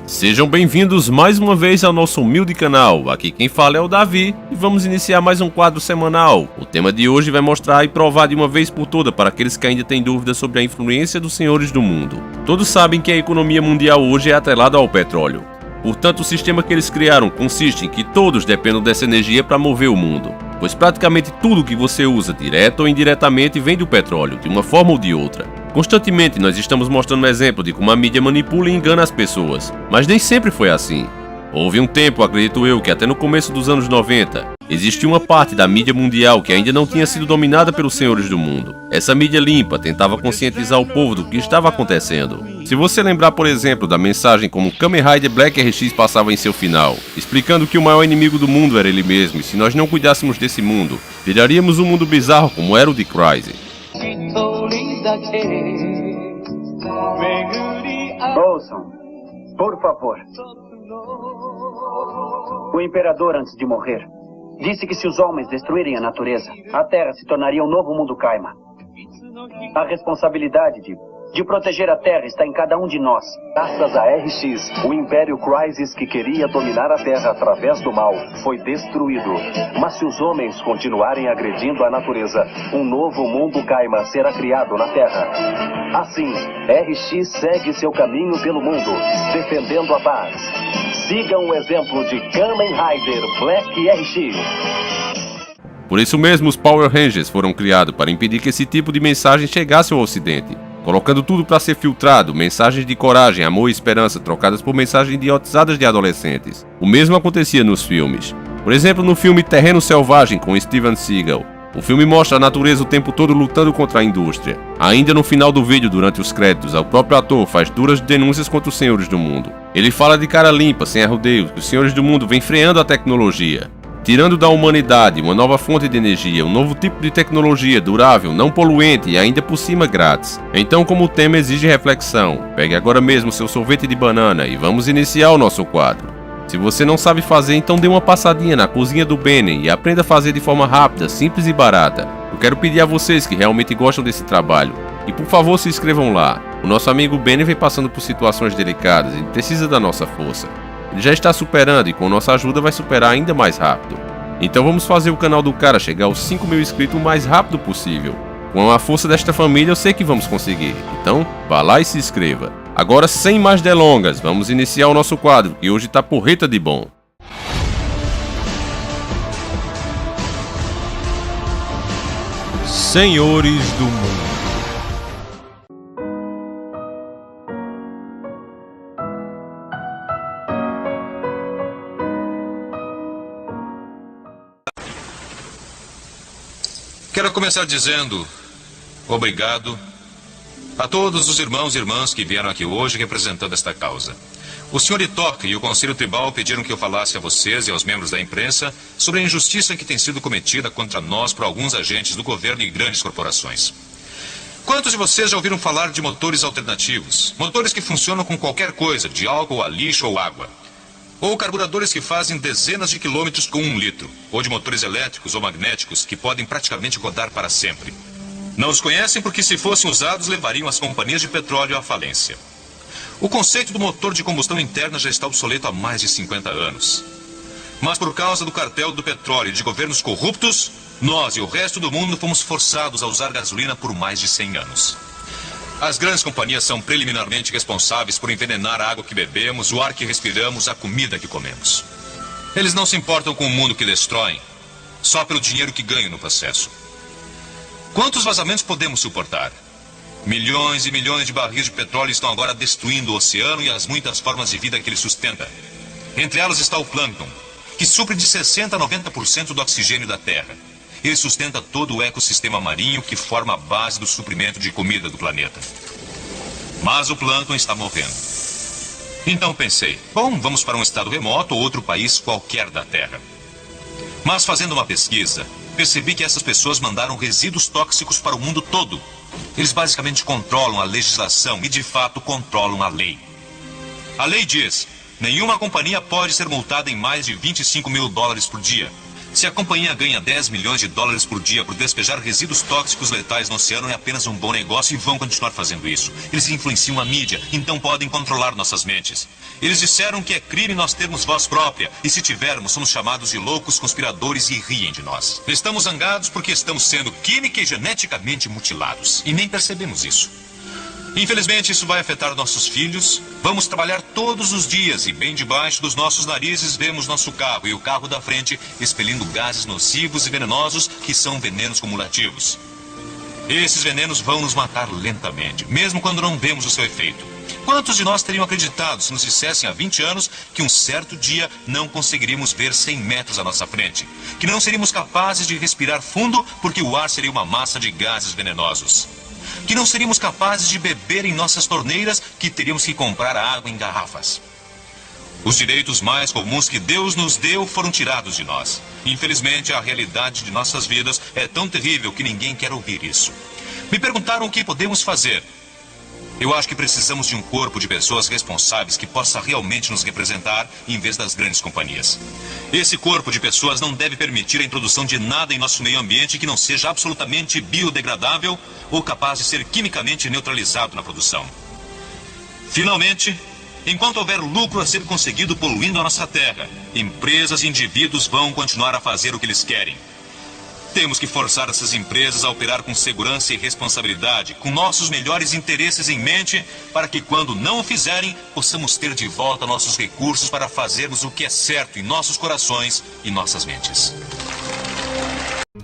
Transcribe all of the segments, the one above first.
Sejam bem-vindos mais uma vez ao nosso humilde canal. Aqui quem fala é o Davi e vamos iniciar mais um quadro semanal. O tema de hoje vai mostrar e provar de uma vez por toda para aqueles que ainda têm dúvidas sobre a influência dos senhores do mundo. Todos sabem que a economia mundial hoje é atrelada ao petróleo. Portanto, o sistema que eles criaram consiste em que todos dependam dessa energia para mover o mundo, pois praticamente tudo que você usa, direto ou indiretamente, vem do petróleo, de uma forma ou de outra. Constantemente nós estamos mostrando um exemplo de como a mídia manipula e engana as pessoas, mas nem sempre foi assim. Houve um tempo, acredito eu, que até no começo dos anos 90, existia uma parte da mídia mundial que ainda não tinha sido dominada pelos senhores do mundo. Essa mídia limpa tentava conscientizar o povo do que estava acontecendo. Se você lembrar, por exemplo, da mensagem como Kamen Rider Black RX passava em seu final, explicando que o maior inimigo do mundo era ele mesmo, e se nós não cuidássemos desse mundo, viraríamos um mundo bizarro como era o de Crysis. Ouçam, por favor. O imperador, antes de morrer, disse que se os homens destruírem a natureza, a Terra se tornaria um novo mundo Kaima. A responsabilidade de proteger a Terra está em cada um de nós. Graças a RX, o Império Crysis, que queria dominar a Terra através do mal, foi destruído. Mas se os homens continuarem agredindo a natureza, um novo mundo Kaima será criado na Terra. Assim, RX segue seu caminho pelo mundo, defendendo a paz. Sigam o exemplo de Kamen Rider Black RX. Por isso mesmo, os Power Rangers foram criados para impedir que esse tipo de mensagem chegasse ao Ocidente, colocando tudo para ser filtrado, mensagens de coragem, amor e esperança trocadas por mensagens idiotizadas de adolescentes. O mesmo acontecia nos filmes. Por exemplo, no filme Terreno Selvagem, com Steven Seagal, o filme mostra a natureza o tempo todo lutando contra a indústria. Ainda no final do vídeo, durante os créditos, o próprio ator faz duras denúncias contra os senhores do mundo. Ele fala de cara limpa, sem arrodeios, que os senhores do mundo vêm freando a tecnologia, tirando da humanidade uma nova fonte de energia, um novo tipo de tecnologia durável, não poluente e ainda por cima grátis. Então, como o tema exige reflexão, pegue agora mesmo seu sorvete de banana e vamos iniciar o nosso quadro. Se você não sabe fazer, então dê uma passadinha na cozinha do Benny e aprenda a fazer de forma rápida, simples e barata. Eu quero pedir a vocês que realmente gostam desse trabalho, e por favor se inscrevam lá. O nosso amigo Benny vem passando por situações delicadas e precisa da nossa força. Ele já está superando e com nossa ajuda vai superar ainda mais rápido. Então vamos fazer o canal do cara chegar aos 5.000 inscritos o mais rápido possível. Com a força desta família eu sei que vamos conseguir. Então vá lá e se inscreva. Agora, sem mais delongas, vamos iniciar o nosso quadro, que hoje tá porreta de bom. Senhores do Mundo. Quero começar dizendo obrigado a todos os irmãos e irmãs que vieram aqui hoje representando esta causa. O Sr. Itoque e o Conselho Tribal pediram que eu falasse a vocês e aos membros da imprensa sobre a injustiça que tem sido cometida contra nós por alguns agentes do governo e grandes corporações. Quantos de vocês já ouviram falar de motores alternativos? Motores que funcionam com qualquer coisa, de álcool a lixo ou água. Ou carburadores que fazem dezenas de quilômetros com 1 litro. Ou de motores elétricos ou magnéticos que podem praticamente rodar para sempre. Não os conhecem porque, se fossem usados, levariam as companhias de petróleo à falência. O conceito do motor de combustão interna já está obsoleto há mais de 50 anos. Mas por causa do cartel do petróleo e de governos corruptos, nós e o resto do mundo fomos forçados a usar gasolina por mais de 100 anos. As grandes companhias são preliminarmente responsáveis por envenenar a água que bebemos, o ar que respiramos, a comida que comemos. Eles não se importam com o mundo que destroem, só pelo dinheiro que ganham no processo. Quantos vazamentos podemos suportar? Milhões e milhões de barris de petróleo estão agora destruindo o oceano e as muitas formas de vida que ele sustenta. Entre elas está o plâncton, que supre de 60% a 90% do oxigênio da Terra. Ele sustenta todo o ecossistema marinho que forma a base do suprimento de comida do planeta. Mas o plâncton está morrendo. Então pensei, bom, vamos para um estado remoto ou outro país qualquer da Terra. Mas fazendo uma pesquisa, percebi que essas pessoas mandaram resíduos tóxicos para o mundo todo. Eles basicamente controlam a legislação e, de fato, controlam a lei. A lei diz, nenhuma companhia pode ser multada em mais de $25.000 por dia. Se a companhia ganha 10 milhões de dólares por dia por despejar resíduos tóxicos letais no oceano, é apenas um bom negócio e vão continuar fazendo isso. Eles influenciam a mídia, então podem controlar nossas mentes. Eles disseram que é crime nós termos voz própria, e se tivermos, somos chamados de loucos conspiradores e riem de nós. Estamos zangados porque estamos sendo química e geneticamente mutilados, e nem percebemos isso. Infelizmente, isso vai afetar nossos filhos. Vamos trabalhar todos os dias e bem debaixo dos nossos narizes vemos nosso carro e o carro da frente expelindo gases nocivos e venenosos que são venenos cumulativos. Esses venenos vão nos matar lentamente, mesmo quando não vemos o seu efeito. Quantos de nós teriam acreditado se nos dissessem há 20 anos que um certo dia não conseguiríamos ver 100 metros à nossa frente? Que não seríamos capazes de respirar fundo porque o ar seria uma massa de gases venenosos? Que não seríamos capazes de beber em nossas torneiras, que teríamos que comprar a água em garrafas. Os direitos mais comuns que Deus nos deu foram tirados de nós. Infelizmente, a realidade de nossas vidas é tão terrível que ninguém quer ouvir isso. Me perguntaram o que podemos fazer. Eu acho que precisamos de um corpo de pessoas responsáveis que possa realmente nos representar em vez das grandes companhias. Esse corpo de pessoas não deve permitir a introdução de nada em nosso meio ambiente que não seja absolutamente biodegradável ou capaz de ser quimicamente neutralizado na produção. Finalmente, enquanto houver lucro a ser conseguido poluindo a nossa terra, empresas e indivíduos vão continuar a fazer o que eles querem. Temos que forçar essas empresas a operar com segurança e responsabilidade, com nossos melhores interesses em mente, para que quando não o fizerem, possamos ter de volta nossos recursos para fazermos o que é certo em nossos corações e nossas mentes.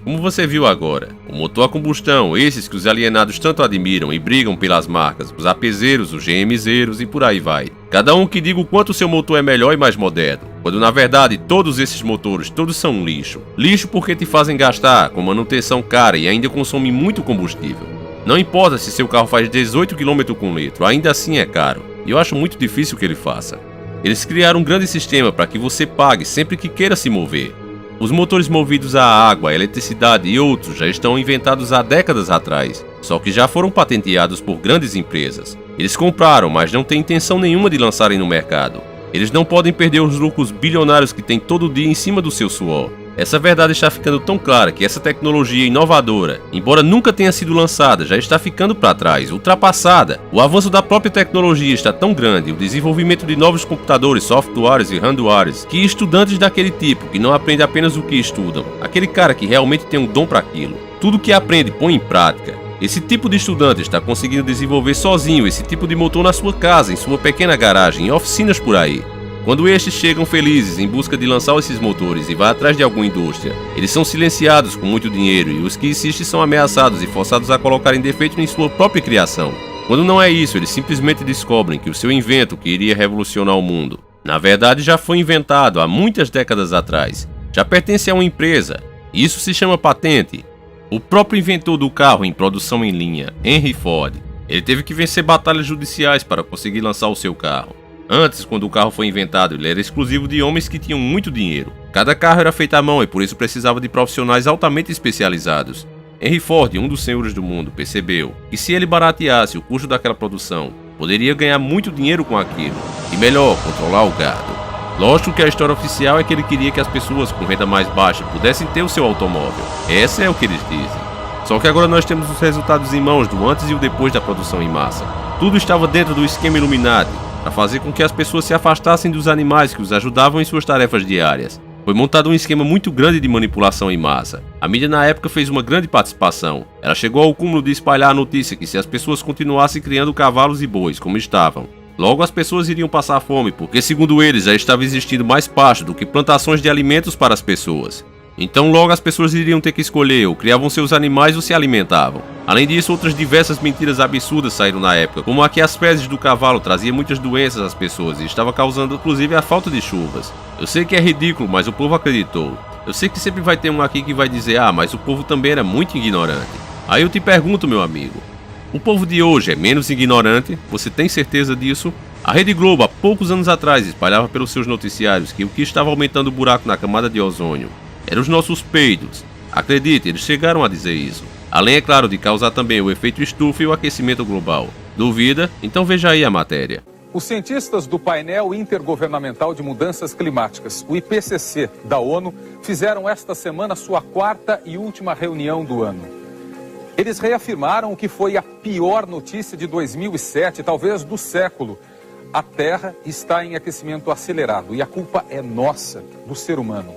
Como você viu agora, o motor a combustão, esses que os alienados tanto admiram e brigam pelas marcas, os APzeiros, os GMzeiros e por aí vai. Cada um que diga o quanto seu motor é melhor e mais moderno, quando na verdade todos esses motores, todos são um lixo. Lixo porque te fazem gastar, com manutenção cara e ainda consomem muito combustível. Não importa se seu carro faz 18 km com litro, ainda assim é caro, e eu acho muito difícil que ele faça. Eles criaram um grande sistema para que você pague sempre que queira se mover. Os motores movidos a água, eletricidade e outros já estão inventados há décadas atrás, só que já foram patenteados por grandes empresas. Eles compraram, mas não têm intenção nenhuma de lançarem no mercado. Eles não podem perder os lucros bilionários que têm todo dia em cima do seu suor. Essa verdade está ficando tão clara que essa tecnologia inovadora, embora nunca tenha sido lançada, já está ficando para trás, ultrapassada. O avanço da própria tecnologia está tão grande, o desenvolvimento de novos computadores, softwares e hardwares, que estudantes daquele tipo, que não aprendem apenas o que estudam, aquele cara que realmente tem um dom para aquilo, tudo que aprende põe em prática. Esse tipo de estudante está conseguindo desenvolver sozinho esse tipo de motor na sua casa, em sua pequena garagem, em oficinas por aí. Quando estes chegam felizes em busca de lançar esses motores e vão atrás de alguma indústria, eles são silenciados com muito dinheiro e os que insistem são ameaçados e forçados a colocarem defeito em sua própria criação. Quando não é isso, eles simplesmente descobrem que o seu invento que iria revolucionar o mundo, na verdade já foi inventado há muitas décadas atrás, já pertence a uma empresa, e isso se chama patente. O próprio inventor do carro em produção em linha, Henry Ford, ele teve que vencer batalhas judiciais para conseguir lançar o seu carro. Antes, quando o carro foi inventado, ele era exclusivo de homens que tinham muito dinheiro. Cada carro era feito à mão e por isso precisava de profissionais altamente especializados. Henry Ford, um dos senhores do mundo, percebeu que se ele barateasse o custo daquela produção, poderia ganhar muito dinheiro com aquilo, e melhor, controlar o gado. Lógico que a história oficial é que ele queria que as pessoas com renda mais baixa pudessem ter o seu automóvel. Essa é o que eles dizem. Só que agora nós temos os resultados em mãos do antes e o depois da produção em massa. Tudo estava dentro do esquema Illuminati, para fazer com que as pessoas se afastassem dos animais que os ajudavam em suas tarefas diárias. Foi montado um esquema muito grande de manipulação em massa. A mídia na época fez uma grande participação. Ela chegou ao cúmulo de espalhar a notícia que se as pessoas continuassem criando cavalos e bois como estavam, logo as pessoas iriam passar fome, porque segundo eles já estava existindo mais pasto do que plantações de alimentos para as pessoas. Então logo as pessoas iriam ter que escolher, ou criavam seus animais ou se alimentavam. Além disso, outras diversas mentiras absurdas saíram na época, como a que as fezes do cavalo traziam muitas doenças às pessoas e estava causando inclusive a falta de chuvas. Eu sei que é ridículo, mas o povo acreditou. Eu sei que sempre vai ter um aqui que vai dizer, mas o povo também era muito ignorante. Aí eu te pergunto, meu amigo, o povo de hoje é menos ignorante? Você tem certeza disso? A Rede Globo, há poucos anos atrás, espalhava pelos seus noticiários que o que estava aumentando o buraco na camada de ozônio eram os nossos peidos. Acredite, eles chegaram a dizer isso. Além, é claro, de causar também o efeito estufa e o aquecimento global. Duvida? Então veja aí a matéria. Os cientistas do Painel Intergovernamental de Mudanças Climáticas, o IPCC, da ONU, fizeram esta semana sua 4ª e última reunião do ano. Eles reafirmaram o que foi a pior notícia de 2007, talvez do século. A Terra está em aquecimento acelerado e a culpa é nossa, do ser humano.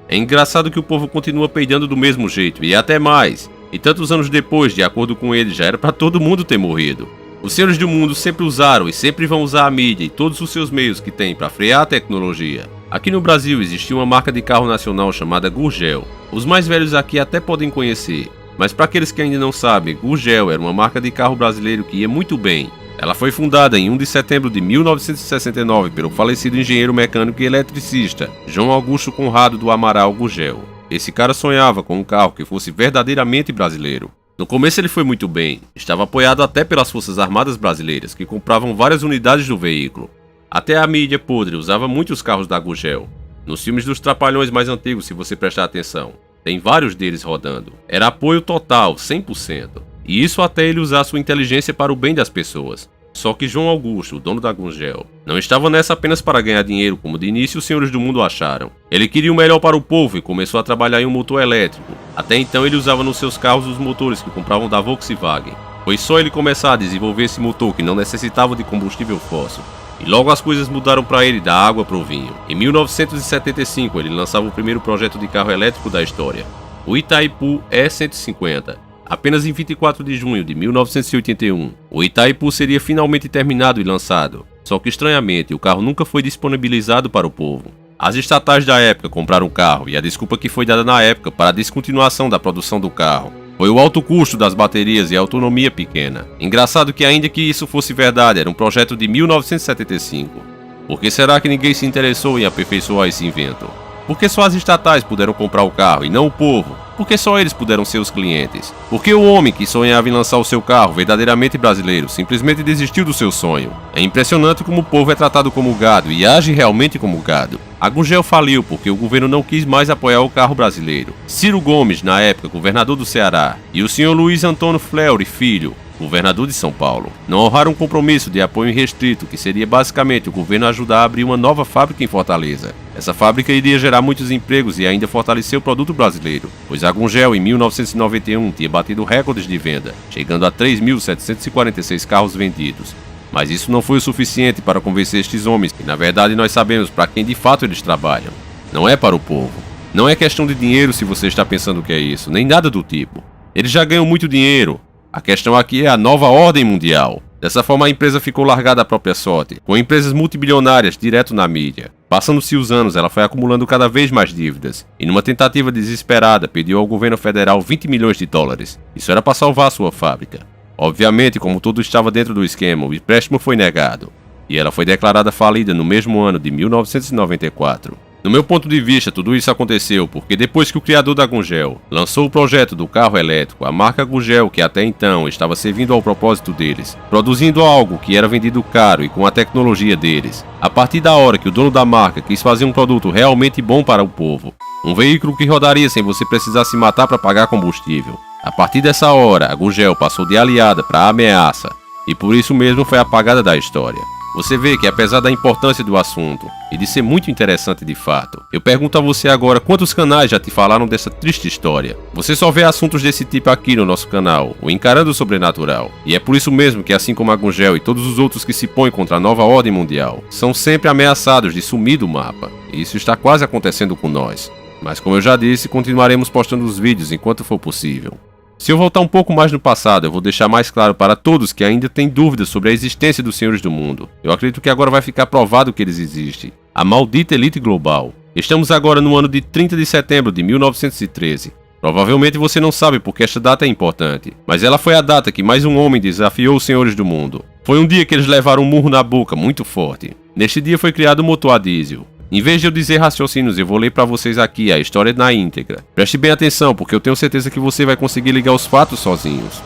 É engraçado que o povo continua peidando do mesmo jeito, e até mais. E tantos anos depois, de acordo com ele, já era para todo mundo ter morrido. Os senhores do mundo sempre usaram e sempre vão usar a mídia e todos os seus meios que têm para frear a tecnologia. Aqui no Brasil existia uma marca de carro nacional chamada Gurgel. Os mais velhos aqui até podem conhecer, mas para aqueles que ainda não sabem, Gurgel era uma marca de carro brasileiro que ia muito bem. Ela foi fundada em 1 de setembro de 1969 pelo falecido engenheiro mecânico e eletricista João Augusto Conrado do Amaral Gurgel. Esse cara sonhava com um carro que fosse verdadeiramente brasileiro. No começo ele foi muito bem, estava apoiado até pelas Forças Armadas Brasileiras, que compravam várias unidades do veículo. Até a mídia podre usava muitos carros da Gurgel. Nos filmes dos Trapalhões mais antigos, se você prestar atenção, tem vários deles rodando. Era apoio total, 100%. E isso até ele usar sua inteligência para o bem das pessoas. Só que João Augusto, o dono da Gurgel, não estava nessa apenas para ganhar dinheiro, como de início os senhores do mundo acharam. Ele queria o melhor para o povo e começou a trabalhar em um motor elétrico. Até então ele usava nos seus carros os motores que compravam da Volkswagen. Foi só ele começar a desenvolver esse motor que não necessitava de combustível fóssil. E logo as coisas mudaram para ele da água para o vinho. Em 1975 ele lançava o primeiro projeto de carro elétrico da história, o Itaipu E150. Apenas em 24 de junho de 1981, o Itaipu seria finalmente terminado e lançado. Só que estranhamente, o carro nunca foi disponibilizado para o povo. As estatais da época compraram o carro e a desculpa que foi dada na época para a descontinuação da produção do carro foi o alto custo das baterias e a autonomia pequena. Engraçado que ainda que isso fosse verdade, era um projeto de 1975. Por que será que ninguém se interessou em aperfeiçoar esse invento? Por que só as estatais puderam comprar o carro e não o povo? Por que só eles puderam ser os clientes? Por que o homem que sonhava em lançar o seu carro verdadeiramente brasileiro simplesmente desistiu do seu sonho? É impressionante como o povo é tratado como gado e age realmente como gado. A Gurgel faliu porque o governo não quis mais apoiar o carro brasileiro. Ciro Gomes, na época governador do Ceará, e o senhor Luiz Antônio Fleury Filho, governador de São Paulo, não honraram um compromisso de apoio restrito, que seria basicamente o governo ajudar a abrir uma nova fábrica em Fortaleza. Essa fábrica iria gerar muitos empregos e ainda fortalecer o produto brasileiro, pois a Gurgel em 1991 tinha batido recordes de venda, chegando a 3.746 carros vendidos. Mas isso não foi o suficiente para convencer estes homens, que na verdade nós sabemos para quem de fato eles trabalham. Não é para o povo. Não é questão de dinheiro se você está pensando que é isso, nem nada do tipo. Eles já ganham muito dinheiro. A questão aqui é a nova ordem mundial. Dessa forma a empresa ficou largada à própria sorte, com empresas multibilionárias direto na mídia. Passando-se os anos, ela foi acumulando cada vez mais dívidas, e numa tentativa desesperada pediu ao governo federal 20 milhões de dólares. Isso era para salvar sua fábrica. Obviamente, como tudo estava dentro do esquema, o empréstimo foi negado, e ela foi declarada falida no mesmo ano de 1994. No meu ponto de vista, tudo isso aconteceu porque depois que o criador da Gurgel lançou o projeto do carro elétrico, a marca Gurgel, que até então estava servindo ao propósito deles, produzindo algo que era vendido caro e com a tecnologia deles, a partir da hora que o dono da marca quis fazer um produto realmente bom para o povo, um veículo que rodaria sem você precisar se matar para pagar combustível, a partir dessa hora a Gurgel passou de aliada para ameaça, e por isso mesmo foi apagada da história. Você vê que apesar da importância do assunto e de ser muito interessante de fato, eu pergunto a você agora quantos canais já te falaram dessa triste história. Você só vê assuntos desse tipo aqui no nosso canal, o Encarando o Sobrenatural. E é por isso mesmo que assim como a Gurgel e todos os outros que se põem contra a nova ordem mundial, são sempre ameaçados de sumir do mapa. E isso está quase acontecendo com nós. Mas como eu já disse, continuaremos postando os vídeos enquanto for possível. Se eu voltar um pouco mais no passado, eu vou deixar mais claro para todos que ainda têm dúvidas sobre a existência dos Senhores do Mundo. Eu acredito que agora vai ficar provado que eles existem. A maldita elite global. Estamos agora no ano de 30 de setembro de 1913. Provavelmente você não sabe porque esta data é importante, mas ela foi a data que mais um homem desafiou os Senhores do Mundo. Foi um dia que eles levaram um murro na boca muito forte. Neste dia foi criado o motor a diesel. Em vez de eu dizer raciocínios, eu vou ler para vocês aqui a história na íntegra. Preste bem atenção, porque eu tenho certeza que você vai conseguir ligar os fatos sozinhos.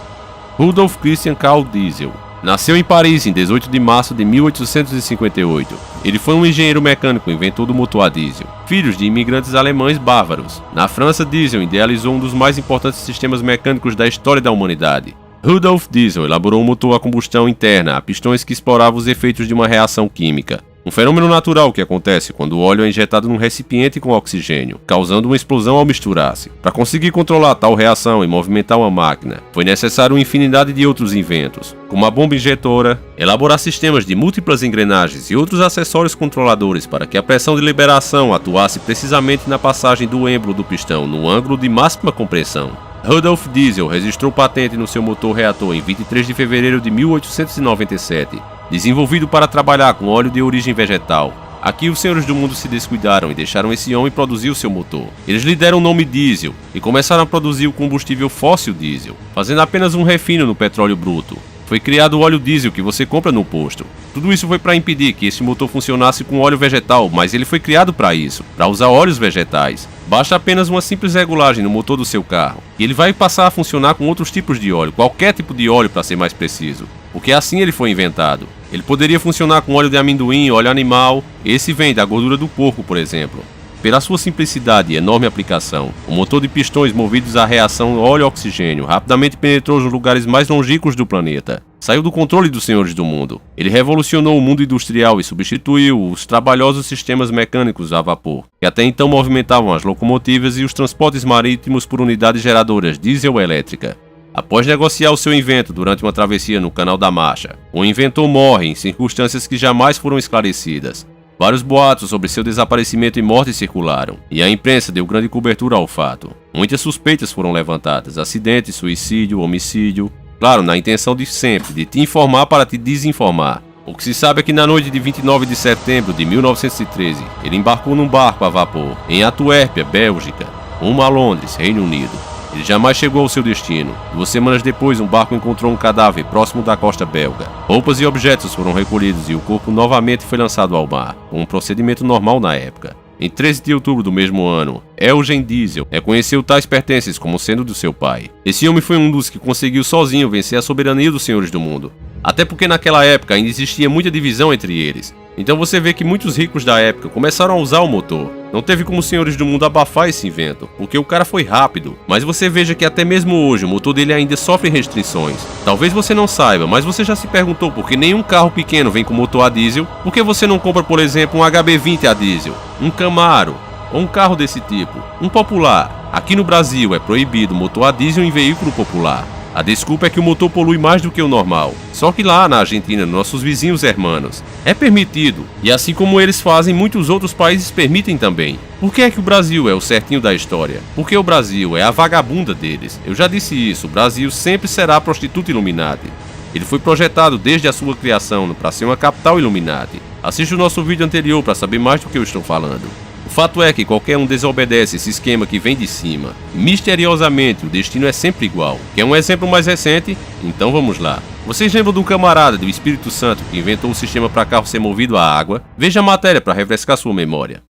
Rudolf Christian Karl Diesel nasceu em Paris em 18 de março de 1858. Ele foi um engenheiro mecânico e inventor do motor a diesel, filho de imigrantes alemães bávaros. Na França, Diesel idealizou um dos mais importantes sistemas mecânicos da história da humanidade, Rudolf Diesel elaborou um motor a combustão interna a pistões que exploravam os efeitos de uma reação química. Um fenômeno natural que acontece quando o óleo é injetado num recipiente com oxigênio, causando uma explosão ao misturar-se. Para conseguir controlar tal reação e movimentar uma máquina, foi necessário uma infinidade de outros inventos, como a bomba injetora, elaborar sistemas de múltiplas engrenagens e outros acessórios controladores para que a pressão de liberação atuasse precisamente na passagem do êmbolo do pistão no ângulo de máxima compressão. Rudolf Diesel registrou patente no seu motor reator em 23 de fevereiro de 1897, desenvolvido para trabalhar com óleo de origem vegetal. Aqui os senhores do mundo se descuidaram e deixaram esse homem produzir o seu motor. Eles lhe deram o nome diesel e começaram a produzir o combustível fóssil diesel, fazendo apenas um refino no petróleo bruto. Foi criado o óleo diesel que você compra no posto. Tudo isso foi para impedir que esse motor funcionasse com óleo vegetal, mas ele foi criado para isso, para usar óleos vegetais. Basta apenas uma simples regulagem no motor do seu carro, e ele vai passar a funcionar com outros tipos de óleo, qualquer tipo de óleo para ser mais preciso, porque assim ele foi inventado. Ele poderia funcionar com óleo de amendoim, óleo animal, esse vem da gordura do porco, por exemplo. Pela sua simplicidade e enorme aplicação, o motor de pistões movidos à reação óleo-oxigênio rapidamente penetrou nos lugares mais longínquos do planeta. Saiu do controle dos senhores do mundo. Ele revolucionou o mundo industrial e substituiu os trabalhosos sistemas mecânicos a vapor, que até então movimentavam as locomotivas e os transportes marítimos por unidades geradoras diesel-elétrica. Após negociar o seu invento durante uma travessia no Canal da Mancha, o inventor morre em circunstâncias que jamais foram esclarecidas. Vários boatos sobre seu desaparecimento e morte circularam, e a imprensa deu grande cobertura ao fato. Muitas suspeitas foram levantadas: acidente, suicídio, homicídio. Claro, na intenção de sempre, de te informar para te desinformar. O que se sabe é que na noite de 29 de setembro de 1913, ele embarcou num barco a vapor, em Antuérpia, Bélgica, rumo a Londres, Reino Unido. Ele jamais chegou ao seu destino. 2 semanas depois, um barco encontrou um cadáver próximo da costa belga. Roupas e objetos foram recolhidos e o corpo novamente foi lançado ao mar, com um procedimento normal na época. Em 13 de outubro do mesmo ano, Eugen Diesel reconheceu tais pertences como sendo do seu pai. Esse homem foi um dos que conseguiu sozinho vencer a soberania dos senhores do mundo. Até porque naquela época ainda existia muita divisão entre eles. Então você vê que muitos ricos da época começaram a usar o motor. Não teve como os senhores do mundo abafar esse invento, porque o cara foi rápido. Mas você veja que até mesmo hoje o motor dele ainda sofre restrições. Talvez você não saiba, mas você já se perguntou por que nenhum carro pequeno vem com motor a diesel? Por que você não compra, por exemplo, um HB20 a diesel, um Camaro, ou um carro desse tipo, um popular? Aqui no Brasil é proibido motor a diesel em veículo popular. A desculpa é que o motor polui mais do que o normal. Só que lá na Argentina, nossos vizinhos hermanos, é permitido. E assim como eles fazem, muitos outros países permitem também. Por que é que o Brasil é o certinho da história? Porque o Brasil é a vagabunda deles. Eu já disse isso, o Brasil sempre será a prostituta Illuminati. Ele foi projetado desde a sua criação para ser uma capital Illuminati. Assista o nosso vídeo anterior para saber mais do que eu estou falando. O fato é que qualquer um desobedece esse esquema que vem de cima. Misteriosamente, o destino é sempre igual. Quer um exemplo mais recente? Então vamos lá. Vocês lembram do camarada do Espírito Santo que inventou o sistema para carro ser movido a água? Veja a matéria para refrescar sua memória.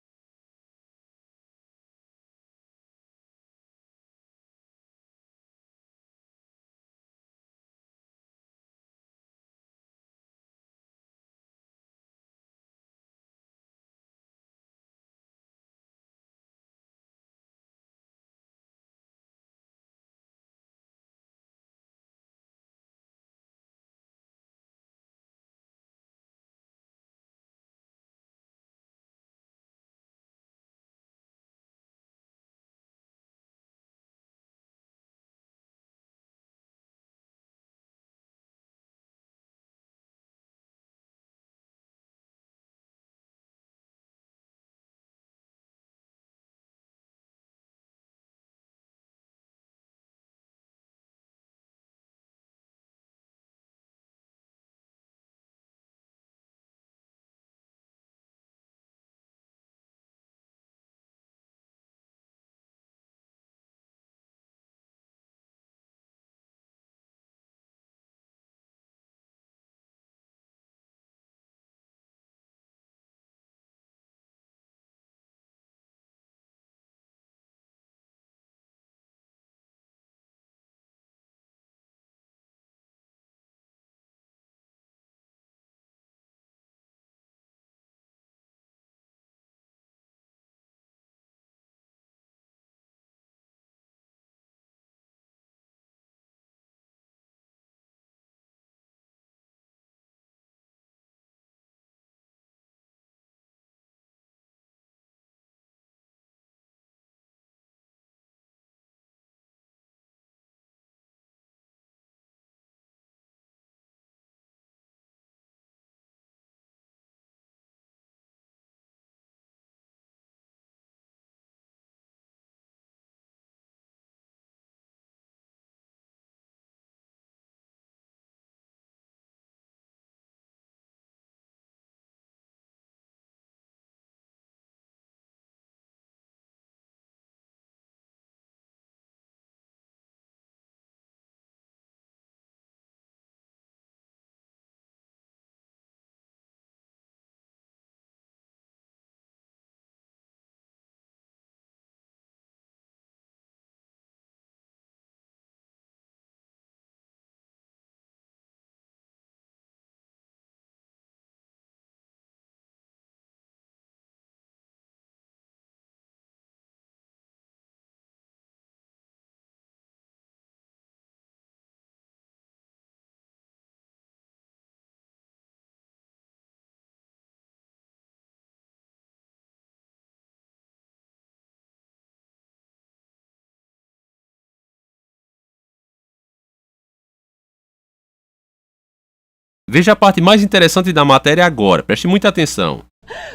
Veja a parte mais interessante da matéria agora, preste muita atenção.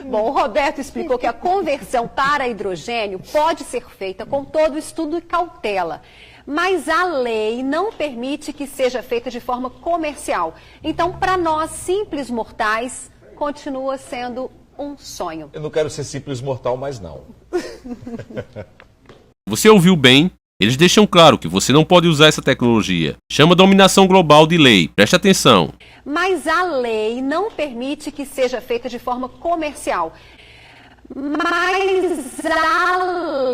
Bom, o Roberto explicou que a conversão para hidrogênio pode ser feita com todo o estudo e cautela, mas a lei não permite que seja feita de forma comercial. Então, para nós, simples mortais, continua sendo um sonho. Eu não quero ser simples mortal mais não. Você ouviu bem? Eles deixam claro que você não pode usar essa tecnologia. Chama dominação global de lei. Preste atenção. Mas a lei não permite que seja feita de forma comercial. Mas a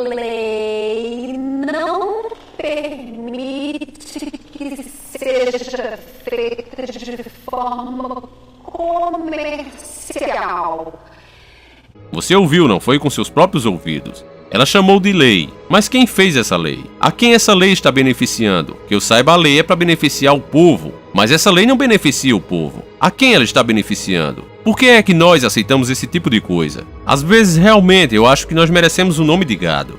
lei não permite que seja feita de forma comercial. Você ouviu, não foi com seus próprios ouvidos. Ela chamou de lei. Mas quem fez essa lei? A quem essa lei está beneficiando? Que eu saiba, a lei é para beneficiar o povo. Mas essa lei não beneficia o povo. A quem ela está beneficiando? Por que é que nós aceitamos esse tipo de coisa? Às vezes, realmente, eu acho que nós merecemos o nome de gado.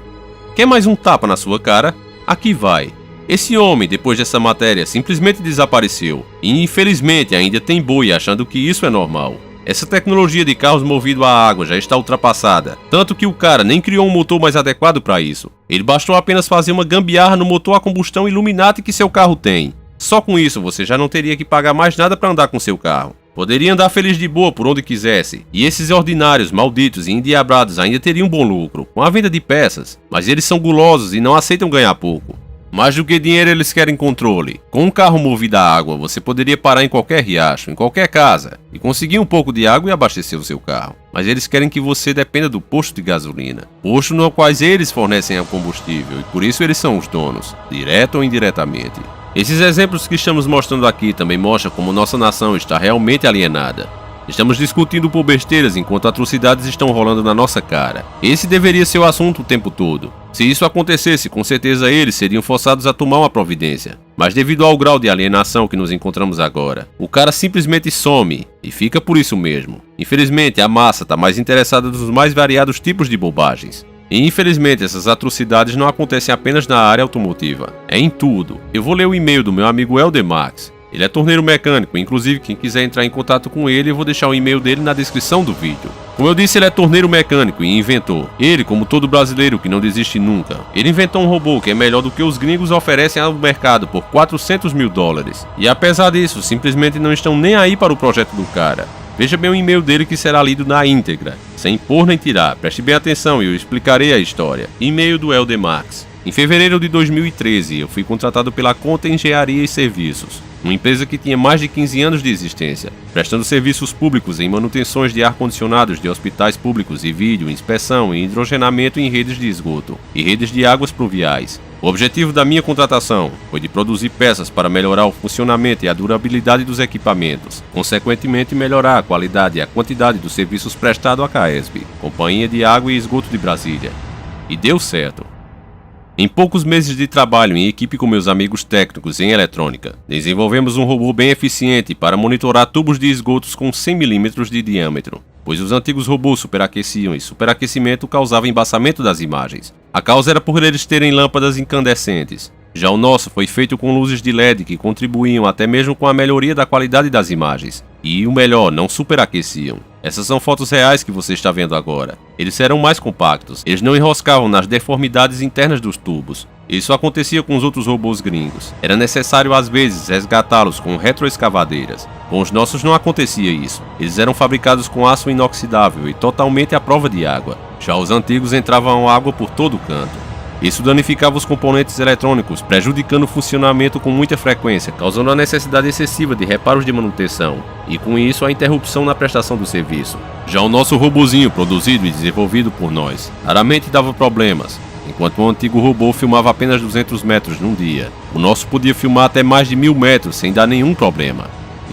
Quer mais um tapa na sua cara? Aqui vai. Esse homem, depois dessa matéria, simplesmente desapareceu. E infelizmente ainda tem boi achando que isso é normal. Essa tecnologia de carros movidos a água já está ultrapassada, tanto que o cara nem criou um motor mais adequado para isso. Ele bastou apenas fazer uma gambiarra no motor a combustão Illuminati que seu carro tem. Só com isso você já não teria que pagar mais nada para andar com seu carro. Poderia andar feliz de boa por onde quisesse, e esses ordinários, malditos e endiabrados ainda teriam bom lucro com a venda de peças, mas eles são gulosos e não aceitam ganhar pouco. Mais do que dinheiro, eles querem controle. Com um carro movido a água, você poderia parar em qualquer riacho, em qualquer casa, e conseguir um pouco de água e abastecer o seu carro. Mas eles querem que você dependa do posto de gasolina. Posto no qual eles fornecem o combustível, e por isso eles são os donos, direto ou indiretamente. Esses exemplos que estamos mostrando aqui também mostram como nossa nação está realmente alienada. Estamos discutindo por besteiras enquanto atrocidades estão rolando na nossa cara. Esse deveria ser o assunto o tempo todo. Se isso acontecesse, com certeza eles seriam forçados a tomar uma providência. Mas devido ao grau de alienação que nos encontramos agora, o cara simplesmente some e fica por isso mesmo. Infelizmente, a massa está mais interessada nos mais variados tipos de bobagens. E infelizmente essas atrocidades não acontecem apenas na área automotiva. É em tudo. Eu vou ler o e-mail do meu amigo Helder Marx. Ele é torneiro mecânico, inclusive quem quiser entrar em contato com ele, eu vou deixar o e-mail dele na descrição do vídeo. Como eu disse, ele é torneiro mecânico e inventor. Ele, como todo brasileiro que não desiste nunca, ele inventou um robô que é melhor do que os gringos oferecem ao mercado por $400 mil. E apesar disso, simplesmente não estão nem aí para o projeto do cara. Veja bem o e-mail dele que será lido na íntegra, sem pôr nem tirar. Preste bem atenção e eu explicarei a história. E-mail do Helder Marx. Em fevereiro de 2013, eu fui contratado pela Conta Engenharia e Serviços, uma empresa que tinha mais de 15 anos de existência, prestando serviços públicos em manutenções de ar-condicionados de hospitais públicos e vídeo, inspeção e hidrogenamento em redes de esgoto e redes de águas pluviais. O objetivo da minha contratação foi de produzir peças para melhorar o funcionamento e a durabilidade dos equipamentos, consequentemente melhorar a qualidade e a quantidade dos serviços prestados à CAESB, Companhia de Água e Esgoto de Brasília. E deu certo. Em poucos meses de trabalho em equipe com meus amigos técnicos em eletrônica, desenvolvemos um robô bem eficiente para monitorar tubos de esgotos com 100 mm de diâmetro, pois os antigos robôs superaqueciam e superaquecimento causava embaçamento das imagens. A causa era por eles terem lâmpadas incandescentes. Já o nosso foi feito com luzes de LED que contribuíam até mesmo com a melhoria da qualidade das imagens. E o melhor, não superaqueciam. Essas são fotos reais que você está vendo agora. Eles eram mais compactos, eles não enroscavam nas deformidades internas dos tubos. Isso acontecia com os outros robôs gringos. Era necessário às vezes resgatá-los com retroescavadeiras. Com os nossos não acontecia isso. Eles eram fabricados com aço inoxidável e totalmente à prova de água. Já os antigos entravam água por todo canto. Isso danificava os componentes eletrônicos, prejudicando o funcionamento com muita frequência, causando a necessidade excessiva de reparos de manutenção, e com isso a interrupção na prestação do serviço. Já o nosso robozinho, produzido e desenvolvido por nós, raramente dava problemas. Enquanto o antigo robô filmava apenas 200 metros num dia, o nosso podia filmar até mais de 1000 metros sem dar nenhum problema.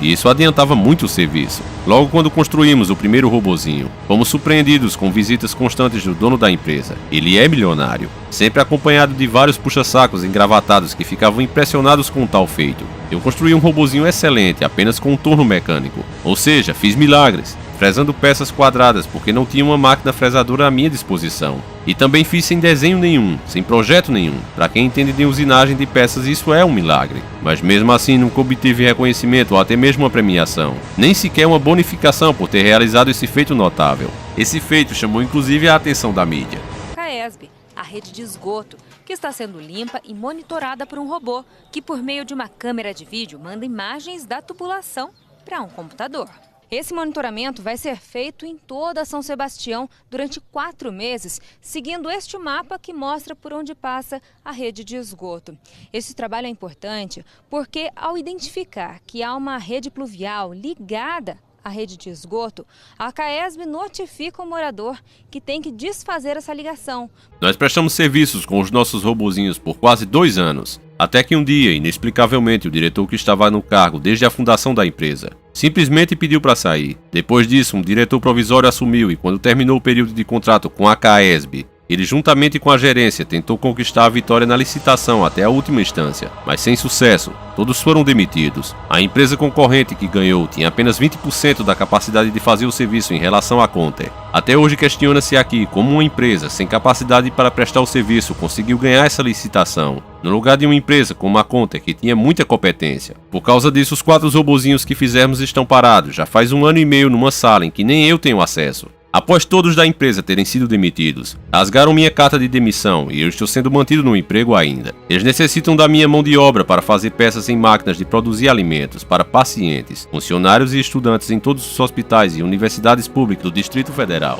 E isso adiantava muito o serviço. Logo quando construímos o primeiro robozinho, fomos surpreendidos com visitas constantes do dono da empresa. Ele é milionário, sempre acompanhado de vários puxa-sacos engravatados que ficavam impressionados com o tal feito. Eu construí um robozinho excelente, apenas com um torno mecânico. Ou seja, fiz milagres. fresando peças quadradas porque não tinha uma máquina fresadora à minha disposição. E também fiz sem desenho nenhum, sem projeto nenhum. Para quem entende de usinagem de peças, isso é um milagre. Mas mesmo assim nunca obtive reconhecimento ou até mesmo uma premiação. Nem sequer uma bonificação por ter realizado esse feito notável. Esse feito chamou inclusive a atenção da mídia. CAESB, a rede de esgoto, que está sendo limpa e monitorada por um robô, que por meio de uma câmera de vídeo manda imagens da tubulação para um computador. Esse monitoramento vai ser feito em toda São Sebastião durante 4 meses, seguindo este mapa que mostra por onde passa a rede de esgoto. Esse trabalho é importante porque, ao identificar que há uma rede pluvial ligada à rede de esgoto, a CAESB notifica o morador que tem que desfazer essa ligação. Nós prestamos serviços com os nossos robozinhos por quase 2 anos, até que um dia, inexplicavelmente, o diretor que estava no cargo desde a fundação da empresa simplesmente pediu para sair. Depois disso, um diretor provisório assumiu e quando terminou o período de contrato com a CAESB, ele juntamente com a gerência tentou conquistar a vitória na licitação até a última instância, mas sem sucesso. Todos foram demitidos. A empresa concorrente que ganhou tinha apenas 20% da capacidade de fazer o serviço em relação à Conter. Até hoje questiona-se aqui como uma empresa sem capacidade para prestar o serviço conseguiu ganhar essa licitação, no lugar de uma empresa como a Conter que tinha muita competência. Por causa disso, os 4 robozinhos que fizemos estão parados já faz 1 ano e meio numa sala em que nem eu tenho acesso. Após todos da empresa terem sido demitidos, rasgaram minha carta de demissão e eu estou sendo mantido no emprego ainda. Eles necessitam da minha mão de obra para fazer peças em máquinas de produzir alimentos para pacientes, funcionários e estudantes em todos os hospitais e universidades públicas do Distrito Federal.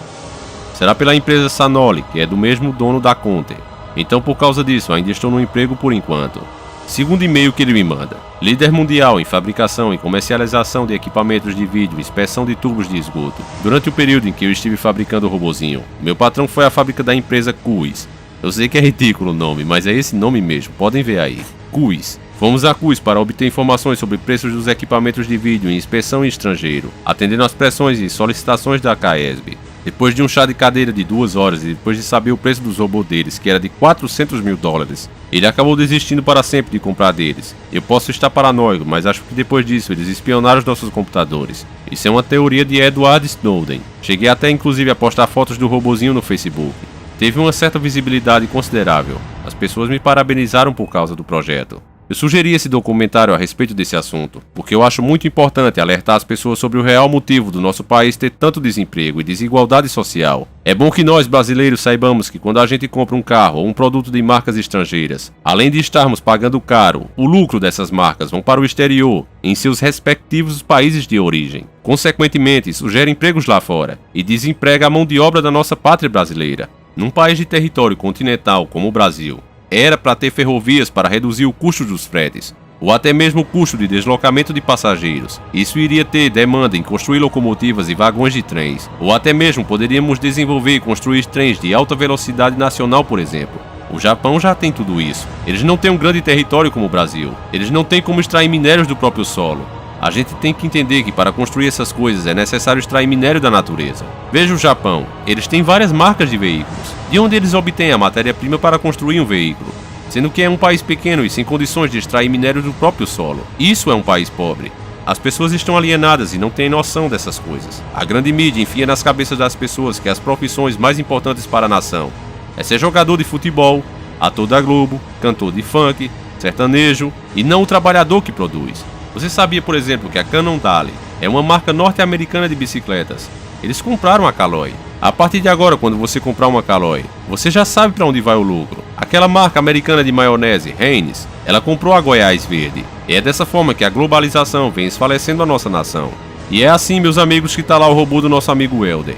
Será pela empresa Sanoli, que é do mesmo dono da Conter. Então, por causa disso, ainda estou no emprego por enquanto. Segundo e-mail que ele me manda: líder mundial em fabricação e comercialização de equipamentos de vídeo e inspeção de tubos de esgoto. Durante o período em que eu estive fabricando o robozinho, meu patrão foi à fábrica da empresa Cuis. Eu sei que é ridículo o nome, mas é esse nome mesmo, podem ver aí. Cuis. Fomos a Cuis para obter informações sobre preços dos equipamentos de vídeo em inspeção em estrangeiro, atendendo às pressões e solicitações da CAESB. Depois de um chá de cadeira de 2 horas e depois de saber o preço dos robôs deles, que era de $400 mil, ele acabou desistindo para sempre de comprar deles. Eu posso estar paranoico, mas acho que depois disso eles espionaram os nossos computadores. Isso é uma teoria de Edward Snowden. Cheguei até inclusive a postar fotos do robozinho no Facebook. Teve uma certa visibilidade considerável. As pessoas me parabenizaram por causa do projeto. Eu sugeri esse documentário a respeito desse assunto, porque eu acho muito importante alertar as pessoas sobre o real motivo do nosso país ter tanto desemprego e desigualdade social. É bom que nós, brasileiros, saibamos que quando a gente compra um carro ou um produto de marcas estrangeiras, além de estarmos pagando caro, o lucro dessas marcas vão para o exterior, em seus respectivos países de origem. Consequentemente, isso gera empregos lá fora e desemprega a mão de obra da nossa pátria brasileira. Num país de território continental como o Brasil, era para ter ferrovias para reduzir o custo dos fretes, ou até mesmo o custo de deslocamento de passageiros. Isso iria ter demanda em construir locomotivas e vagões de trens, ou até mesmo poderíamos desenvolver e construir trens de alta velocidade nacional, por exemplo. O Japão já tem tudo isso. Eles não têm um grande território como o Brasil. Eles não têm como extrair minérios do próprio solo. A gente tem que entender que para construir essas coisas é necessário extrair minério da natureza. Veja o Japão, eles têm várias marcas de veículos. De onde eles obtêm a matéria-prima para construir um veículo? Sendo que é um país pequeno e sem condições de extrair minério do próprio solo. Isso é um país pobre. As pessoas estão alienadas e não têm noção dessas coisas. A grande mídia enfia nas cabeças das pessoas que as profissões mais importantes para a nação é ser jogador de futebol, ator da Globo, cantor de funk, sertanejo e não o trabalhador que produz. Você sabia, por exemplo, que a Cannondale é uma marca norte-americana de bicicletas? Eles compraram a Caloi. A partir de agora, quando você comprar uma Caloi, você já sabe para onde vai o lucro. Aquela marca americana de maionese, Heinz, ela comprou a Goiás Verde. E é dessa forma que a globalização vem esfalecendo a nossa nação. E é assim, meus amigos, que está lá o robô do nosso amigo Helder.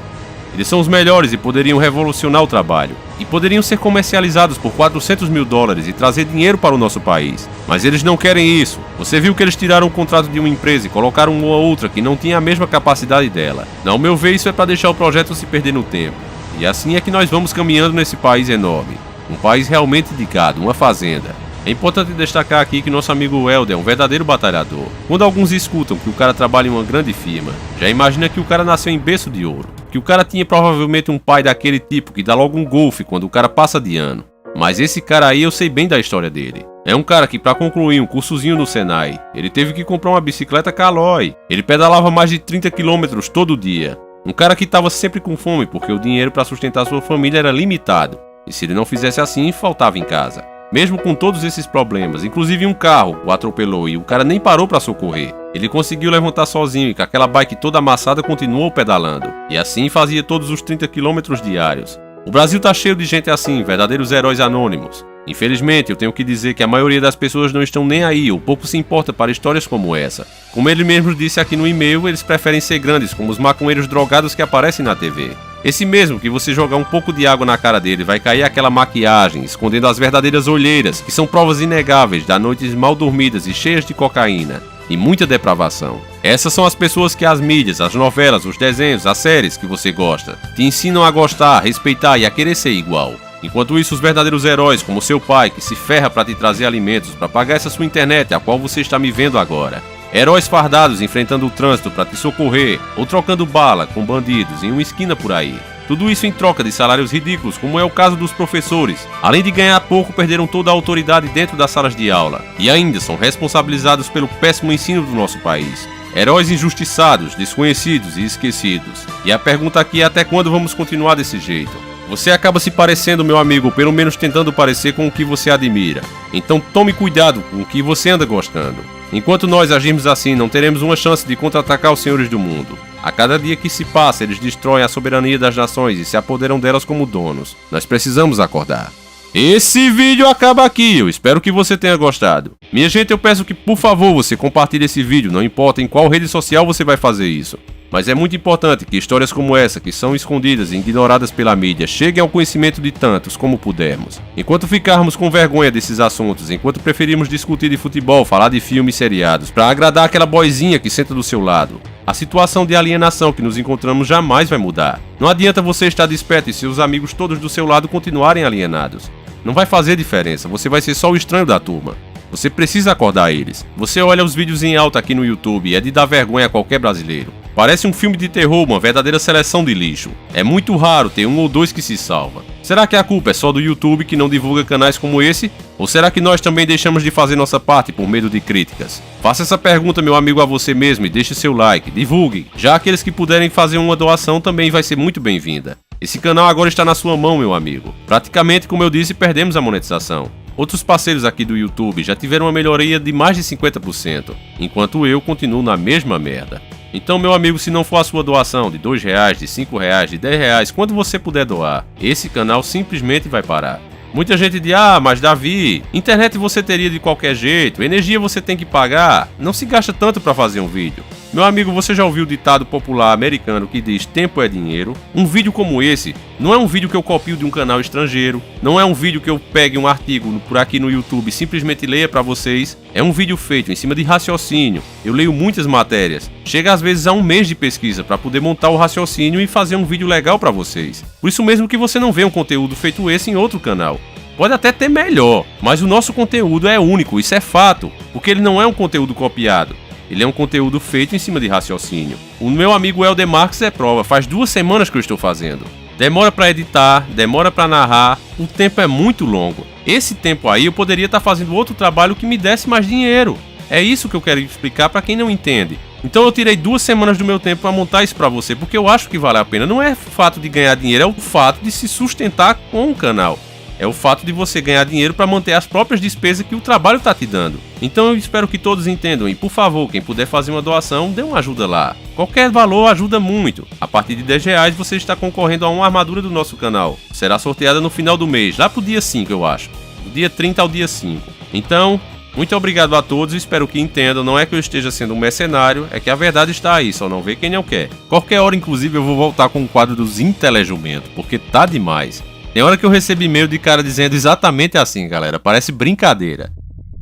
Eles são os melhores e poderiam revolucionar o trabalho. E poderiam ser comercializados por $400 mil e trazer dinheiro para o nosso país. Mas eles não querem isso. Você viu que eles tiraram o contrato de uma empresa e colocaram uma outra que não tinha a mesma capacidade dela. Ao meu ver, isso é para deixar o projeto se perder no tempo. E assim é que nós vamos caminhando nesse país enorme. Um país realmente dedicado, uma fazenda. É importante destacar aqui que nosso amigo Helder é um verdadeiro batalhador. Quando alguns escutam que o cara trabalha em uma grande firma, já imagina que o cara nasceu em berço de ouro. Que o cara tinha provavelmente um pai daquele tipo que dá logo um golfe quando o cara passa de ano. Mas esse cara aí eu sei bem da história dele. É um cara que para concluir um cursozinho no Senai, ele teve que comprar uma bicicleta Caloi. Ele pedalava mais de 30 km todo dia. Um cara que estava sempre com fome porque o dinheiro para sustentar sua família era limitado. E se ele não fizesse assim, faltava em casa. Mesmo com todos esses problemas, inclusive um carro o atropelou e o cara nem parou para socorrer. Ele conseguiu levantar sozinho e com aquela bike toda amassada continuou pedalando. E assim fazia todos os 30 quilômetros diários. O Brasil tá cheio de gente assim, verdadeiros heróis anônimos. Infelizmente, eu tenho que dizer que a maioria das pessoas não estão nem aí ou pouco se importa para histórias como essa. Como ele mesmo disse aqui no e-mail, eles preferem ser grandes como os maconheiros drogados que aparecem na TV. Esse mesmo que você jogar um pouco de água na cara dele vai cair aquela maquiagem, escondendo as verdadeiras olheiras, que são provas inegáveis das noites mal dormidas e cheias de cocaína e muita depravação. Essas são as pessoas que as mídias, as novelas, os desenhos, as séries que você gosta, te ensinam a gostar, a respeitar e a querer ser igual. Enquanto isso, os verdadeiros heróis, como seu pai, que se ferra para te trazer alimentos, para pagar essa sua internet, a qual você está me vendo agora. Heróis fardados enfrentando o trânsito para te socorrer, ou trocando bala com bandidos em uma esquina por aí. Tudo isso em troca de salários ridículos, como é o caso dos professores. Além de ganhar pouco, perderam toda a autoridade dentro das salas de aula. E ainda são responsabilizados pelo péssimo ensino do nosso país. Heróis injustiçados, desconhecidos e esquecidos. E a pergunta aqui é até quando vamos continuar desse jeito? Você acaba se parecendo, meu amigo, ou pelo menos tentando parecer com o que você admira. Então tome cuidado com o que você anda gostando. Enquanto nós agirmos assim, não teremos uma chance de contra-atacar os senhores do mundo. A cada dia que se passa, eles destroem a soberania das nações e se apoderam delas como donos. Nós precisamos acordar. Esse vídeo acaba aqui, eu espero que você tenha gostado. Minha gente, eu peço que, por favor, você compartilhe esse vídeo, não importa em qual rede social você vai fazer isso. Mas é muito importante que histórias como essa, que são escondidas e ignoradas pela mídia, cheguem ao conhecimento de tantos como pudermos. Enquanto ficarmos com vergonha desses assuntos, enquanto preferimos discutir de futebol, falar de filmes e seriados, para agradar aquela boizinha que senta do seu lado, a situação de alienação que nos encontramos jamais vai mudar. Não adianta você estar desperto e seus amigos todos do seu lado continuarem alienados. Não vai fazer diferença, você vai ser só o estranho da turma. Você precisa acordar eles. Você olha os vídeos em alta aqui no YouTube e é de dar vergonha a qualquer brasileiro. Parece um filme de terror, uma verdadeira seleção de lixo. É muito raro ter um ou dois que se salva. Será que a culpa é só do YouTube que não divulga canais como esse? Ou será que nós também deixamos de fazer nossa parte por medo de críticas? Faça essa pergunta, meu amigo, a você mesmo e deixe seu like, divulgue. Já aqueles que puderem fazer uma doação também vai ser muito bem-vinda. Esse canal agora está na sua mão, meu amigo. Praticamente, como eu disse, perdemos a monetização. Outros parceiros aqui do YouTube já tiveram uma melhoria de mais de 50%, enquanto eu continuo na mesma merda. Então, meu amigo, se não for a sua doação de R$2, de R$5, de R$10, quanto você puder doar, esse canal simplesmente vai parar. Muita gente diz, mas Davi, internet você teria de qualquer jeito, energia você tem que pagar, não se gasta tanto para fazer um vídeo. Meu amigo, você já ouviu o ditado popular americano que diz tempo é dinheiro? Um vídeo como esse não é um vídeo que eu copio de um canal estrangeiro, não é um vídeo que eu pegue um artigo por aqui no YouTube e simplesmente leia para vocês. É um vídeo feito em cima de raciocínio. Eu leio muitas matérias, chega às vezes a um mês de pesquisa para poder montar o raciocínio e fazer um vídeo legal para vocês. Por isso mesmo que você não vê um conteúdo feito esse em outro canal. Pode até ter melhor, mas o nosso conteúdo é único, isso é fato, porque ele não é um conteúdo copiado. Ele é um conteúdo feito em cima de raciocínio. O meu amigo Helder Marques é prova, faz 2 semanas que eu estou fazendo. Demora para editar, demora para narrar, o tempo é muito longo. Esse tempo aí eu poderia estar fazendo outro trabalho que me desse mais dinheiro. É isso que eu quero explicar para quem não entende. Então eu tirei 2 semanas do meu tempo para montar isso para você, porque eu acho que vale a pena. Não é o fato de ganhar dinheiro, é o fato de se sustentar com o canal. É o fato de você ganhar dinheiro para manter as próprias despesas que o trabalho está te dando. Então eu espero que todos entendam e, por favor, quem puder fazer uma doação, dê uma ajuda lá. Qualquer valor ajuda muito. A partir de R$10 você está concorrendo a uma armadura do nosso canal. Será sorteada no final do mês, lá pro dia 5 eu acho. Do dia 30 ao dia 5. Então, muito obrigado a todos e espero que entendam. Não é que eu esteja sendo um mercenário, é que a verdade está aí, só não vê quem não quer. Qualquer hora, inclusive, eu vou voltar com o quadro dos Intelejumentos, porque tá demais. Tem hora que eu recebi e-mail de cara dizendo exatamente assim, galera. Parece brincadeira.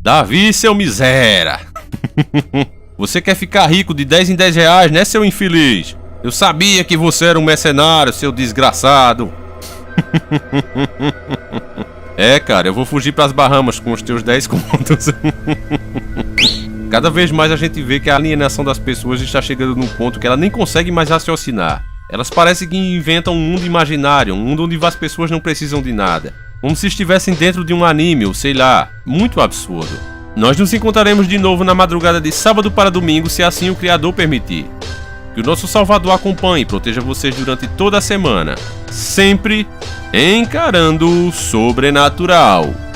Davi, seu miséria. Você quer ficar rico de 10 em 10 reais, né, seu infeliz? Eu sabia que você era um mercenário, seu desgraçado. É, cara, eu vou fugir pras Bahamas com os teus 10 contos. Cada vez mais a gente vê que a alienação das pessoas está chegando num ponto que ela nem consegue mais raciocinar. Elas parecem que inventam um mundo imaginário, um mundo onde as pessoas não precisam de nada. Como se estivessem dentro de um anime, ou sei lá, muito absurdo. Nós nos encontraremos de novo na madrugada de sábado para domingo, se assim o Criador permitir. Que o nosso Salvador acompanhe e proteja vocês durante toda a semana, sempre encarando o sobrenatural.